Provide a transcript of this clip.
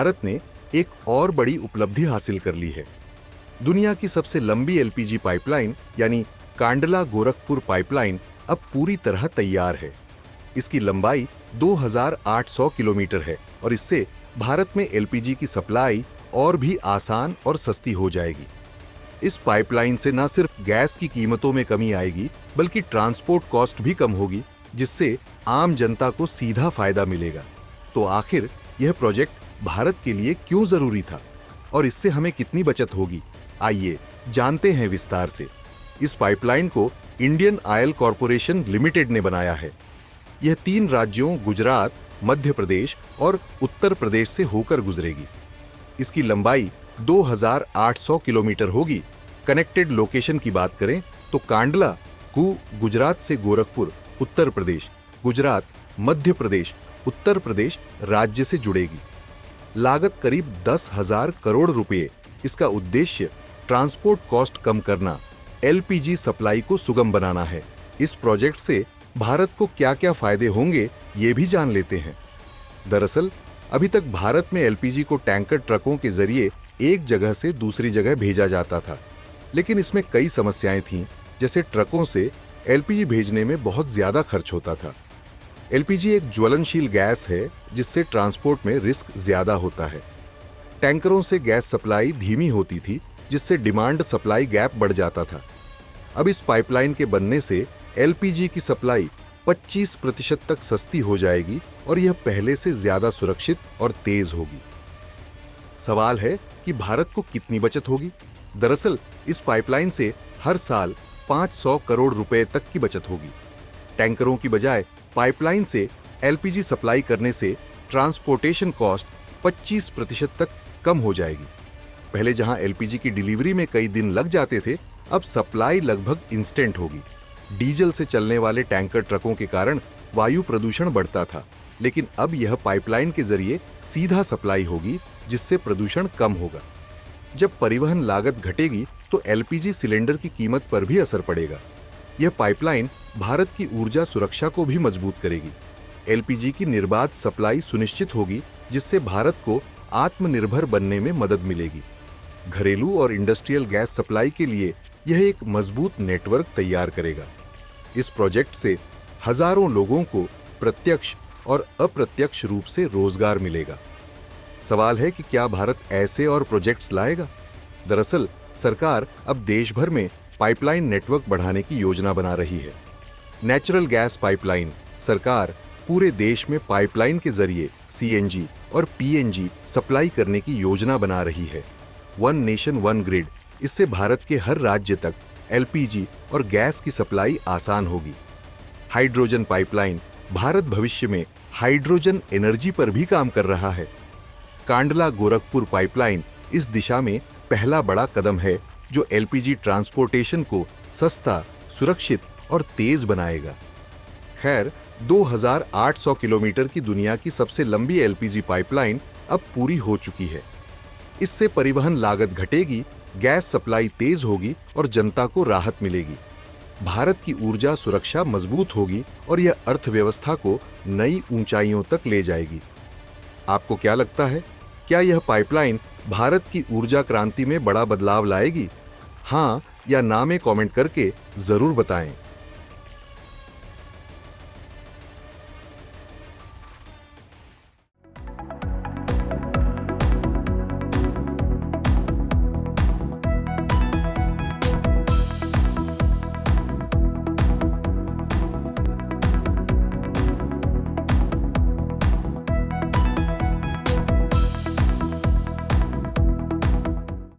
भारत ने एक और बड़ी उपलब्धि हासिल कर ली है। दुनिया की सबसे लंबी एलपीजी पाइपलाइन यानी कांडला गोरखपुर पाइपलाइन अब पूरी तरह तैयार है। इसकी लंबाई 2800 किलोमीटर है और इससे भारत में एलपीजी की सप्लाई और भी आसान और सस्ती हो जाएगी। इस पाइपलाइन से न सिर्फ गैस की कीमतों में कमी आएगी बल्कि ट्रांसपोर्ट कॉस्ट भी कम होगी, जिससे आम जनता को सीधा फायदा मिलेगा। तो आखिर यह प्रोजेक्ट भारत के लिए क्यों जरूरी था और इससे हमें कितनी बचत होगी, आइए जानते हैं विस्तार से। इस पाइपलाइन को इंडियन ऑयल कॉरपोरेशन लिमिटेड ने बनाया है। यह 3 राज्यों गुजरात, मध्य प्रदेश और उत्तर प्रदेश से होकर गुजरेगी। इसकी लंबाई 2800 किलोमीटर होगी। कनेक्टेड लोकेशन की बात करें तो कांडला को गुजरात से गोरखपुर, उत्तर प्रदेश, गुजरात, मध्य प्रदेश, उत्तर प्रदेश राज्य से जुड़ेगी। लागत करीब 10,000 करोड़ रुपए। इसका उद्देश्य ट्रांसपोर्ट कॉस्ट कम करना, एलपीजी सप्लाई को सुगम बनाना है। इस प्रोजेक्ट से भारत को क्या-क्या फायदे होंगे ये भी जान लेते हैं। दरअसल अभी तक भारत में एलपीजी को टैंकर ट्रकों के जरिए एक जगह से दूसरी जगह भेजा जाता था, लेकिन इसमें कई समस्याएं थीं, जैसे ट्रकों से एलपीजी भेजने में बहुत ज्यादा खर्च होता था। एलपीजी एक ज्वलनशील गैस है जिससे ट्रांसपोर्ट में रिस्क ज्यादा होता है। टैंकरों से गैस सप्लाई धीमी होती थी, जिससे डिमांड सप्लाई गैप बढ़ जाता था। अब इस पाइपलाइन के बनने से एलपीजी की सप्लाई 25% तक सस्ती हो जाएगी और यह पहले से ज्यादा सुरक्षित और तेज होगी। सवाल है कि भारत को कितनी बचत होगी? दरअसल इस पाइपलाइन से हर साल 500 करोड़ रुपए तक की बचत होगी। टैंकरों की बजाय पाइपलाइन से एलपीजी सप्लाई करने से ट्रांसपोर्टेशन कॉस्ट 25% तक कम हो जाएगी। पहले जहां एलपीजी की डिलीवरी में कई दिन लग जाते थे, अब सप्लाई लगभग इंस्टेंट होगी। डीजल से चलने वाले टैंकर ट्रकों के कारण वायु प्रदूषण बढ़ता था, लेकिन अब यह पाइपलाइन के जरिए सीधा सप्लाई होगी, जिससे प्रदूषण कम होगा। जब परिवहन लागत घटेगी तो एलपीजी सिलेंडर की कीमत पर भी असर पड़ेगा। यह पाइपलाइन भारत की ऊर्जा सुरक्षा को भी मजबूत करेगी। एलपीजी की निर्बाध सप्लाई सुनिश्चित होगी, जिससे भारत को आत्मनिर्भर बनने में मदद मिलेगी। घरेलू और इंडस्ट्रियल गैस सप्लाई के लिए यह एक मजबूत नेटवर्क तैयार करेगा। इस प्रोजेक्ट से हजारों लोगों को प्रत्यक्ष और अप्रत्यक्ष रूप से रोजगार मिलेगा। सवाल है कि क्या भारत ऐसे और प्रोजेक्ट्स लाएगा? दरअसल सरकार अब देश भर में पाइपलाइन नेटवर्क बढ़ाने की योजना बना रही है। नेचुरल गैस पाइपलाइन सरकार पूरे देश में पाइपलाइन के जरिए सीएनजी और पीएनजी सप्लाई करने की योजना बना रही है। वन नेशन वन ग्रिड, इससे भारत के हर राज्य तक एलपीजी और गैस की सप्लाई आसान होगी। हाइड्रोजन पाइपलाइन, भारत भविष्य में हाइड्रोजन एनर्जी पर भी काम कर रहा है। कांडला गोरखपुर पाइपलाइन इस दिशा में पहला बड़ा कदम है, जो एलपीजी ट्रांसपोर्टेशन को सस्ता, सुरक्षित और तेज बनाएगा। खैर, 2800 किलोमीटर की दुनिया की सबसे लंबी एलपीजी पाइपलाइन अब पूरी हो चुकी है। इससे परिवहन लागत घटेगी, गैस सप्लाई तेज होगी और जनता को राहत मिलेगी। भारत की ऊर्जा सुरक्षा मजबूत होगी और यह अर्थव्यवस्था को नई ऊंचाइयों तक ले जाएगी। आपको क्या लगता है, क्या यह पाइपलाइन भारत की ऊर्जा क्रांति में बड़ा बदलाव लाएगी? हाँ या ना में कमेंट करके जरूर बताएं।